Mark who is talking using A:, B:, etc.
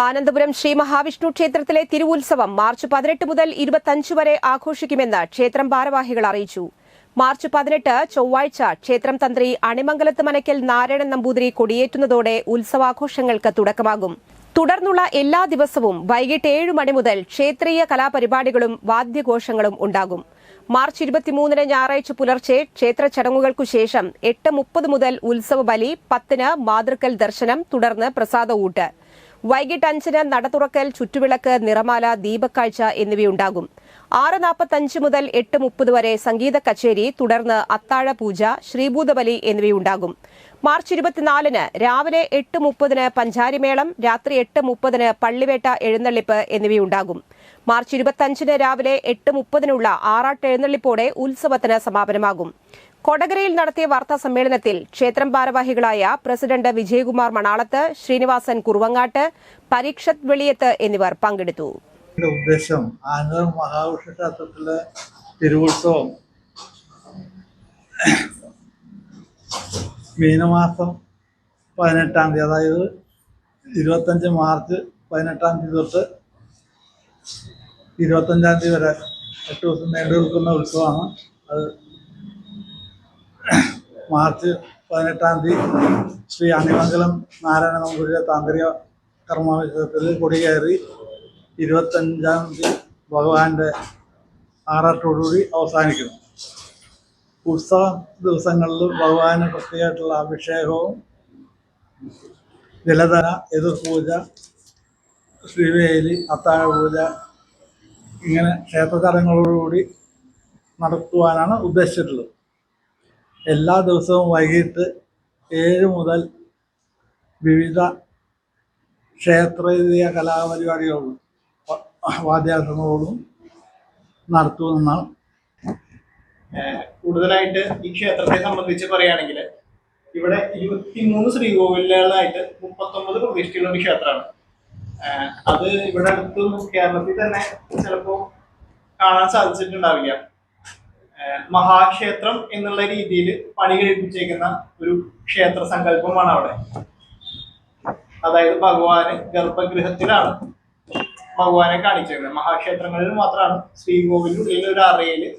A: ആനന്ദപുരം ശ്രീ മഹാവിഷ്ണു ക്ഷേത്രത്തിലെ തിരുവുത്സവം മാർച്ച് 18 മുതൽ 25 വരെ ആഘോഷിക്കുമെന്ന് ക്ഷേത്രം ഭാരവാഹികൾ അറിയിച്ചു. മാർച്ച് 18 ചൊവ്വാഴ്ച ക്ഷേത്രം തന്ത്രി അണിമംഗലത്ത് മനയ്ക്കൽ നാരായണൻ നമ്പൂതിരി കൊടിയേറ്റുന്നതോടെ ഉത്സവാഘോഷങ്ങൾക്ക് തുടക്കമാകും. തുടർന്നുള്ള എല്ലാ ദിവസവും വൈകിട്ട് 7 മണി മുതൽ ക്ഷേത്രീയ കലാപരിപാടികളും വാദ്യഘോഷങ്ങളും ഉണ്ടാകും. മാർച്ച് 23 ഞായറാഴ്ച പുലർച്ചെ ക്ഷേത്ര ചടങ്ങുകൾക്കു ശേഷം 8:30 മുതൽ ഉത്സവ ബലി, 10 മാതൃക്കൽ ദർശനം, തുടർന്ന് പ്രസാദഊട്ട്. വൈകിട്ട് 5 നട തുറക്കൽ, ചുറ്റുവിളക്ക്, നിറമാല, ദീപക്കാഴ്ച എന്നിവയുണ്ടാകും. 6:45 മുതൽ 8:30 വരെ സംഗീത കച്ചേരി, തുടർന്ന് അത്താഴ പൂജ, ശ്രീഭൂതബലി എന്നിവയുണ്ടാകും. മാർച്ച് 24 രാവിലെ 8:30 പഞ്ചാരിമേളം, രാത്രി 8:30 പള്ളിവേട്ട എഴുന്നള്ളിപ്പ് എന്നിവയുണ്ടാകും. മാർച്ച് 25 രാവിലെ 8:30 ആറാട്ട് എഴുന്നള്ളിപ്പോടെ ഉത്സവത്തിന് സമാപനമാകും. കൊടകരയിൽ നടത്തിയ വാർത്താ സമ്മേളനത്തിൽ ക്ഷേത്രം ഭാരവാഹികളായ പ്രസിഡന്റ് വിജയകുമാർ മണാളത്ത്, ശ്രീനിവാസൻ കുറുവങ്ങാട്ട്, പരീക്ഷത്ത് വെളിയത്ത് എന്നിവർ പങ്കെടുത്തു.
B: ഉദ്ദേശം ആനന്ദപുരം മഹാവിഷ്ണു ക്ഷേത്രത്തിലെ തിരുവുത്സവം മീനമാസം 18-ാം തീയതി, അതായത് 25 മാർച്ച് 18-ാം തീയതി തൊട്ട് 25-ാം തീയതി വരെ 8 ദിവസം നീണ്ടു നിൽക്കുന്ന ഉത്സവമാണ്. അത് മാർച്ച് 18-ാം തീയതി ശ്രീ അണിമംഗലം നാരായണ നമ്പൂതിരി താന്ത്രിക കർമ്മോത്സവത്തിൽ കൊടികയറി 25-ാം തീയതി ഭഗവാന്റെ ആറാട്ടോടുകൂടി അവസാനിക്കുന്നു. ഉത്സവ ദിവസങ്ങളിൽ ഭഗവാന് പ്രത്യേകമായിട്ടുള്ള അഭിഷേകവും ജലധന, എതിർപൂജ, ശ്രീവേലി, അത്താഴ പൂജ, ഇങ്ങനെ ക്ഷേത്ര ചടങ്ങുകളോടുകൂടി നടത്തുവാനാണ് ഉദ്ദേശിച്ചിട്ടുള്ളത്. എല്ലാ ദിവസവും വൈകിട്ട് 7 മുതൽ വിവിധ ക്ഷേത്രീയ കലാപരിപാടികളും വാദ്യാസങ്ങളോടും നടത്തുമെന്നാണ്.
C: കൂടുതലായിട്ട് ഈ ക്ഷേത്രത്തെ സംബന്ധിച്ച് പറയുകയാണെങ്കിൽ ഇവിടെ 23 ശ്രീകോവിലുകളായിട്ട് 39 പ്രതിഷ്ഠയുള്ള ഒരു ക്ഷേത്രമാണ്. അത് ഇവിടെ അടുത്തൊന്നും കേരളത്തിൽ തന്നെ ചിലപ്പോൾ കാണാൻ സാധിച്ചിട്ടുണ്ടാവില്ല. മഹാക്ഷേത്രം എന്നുള്ള രീതിയിൽ പണി കഴിപ്പിച്ചേക്കുന്ന ഒരു ക്ഷേത്ര സങ്കല്പമാണ് അവിടെ. അതായത് ഭഗവാന് ഗർഭഗൃഹത്തിലാണ് ഭഗവാനെ കാണിച്ചേക്കുന്നത്. മഹാക്ഷേത്രങ്ങളിൽ മാത്രമാണ് ശ്രീകോവിലുള്ളിൽ ഒരു അറയില്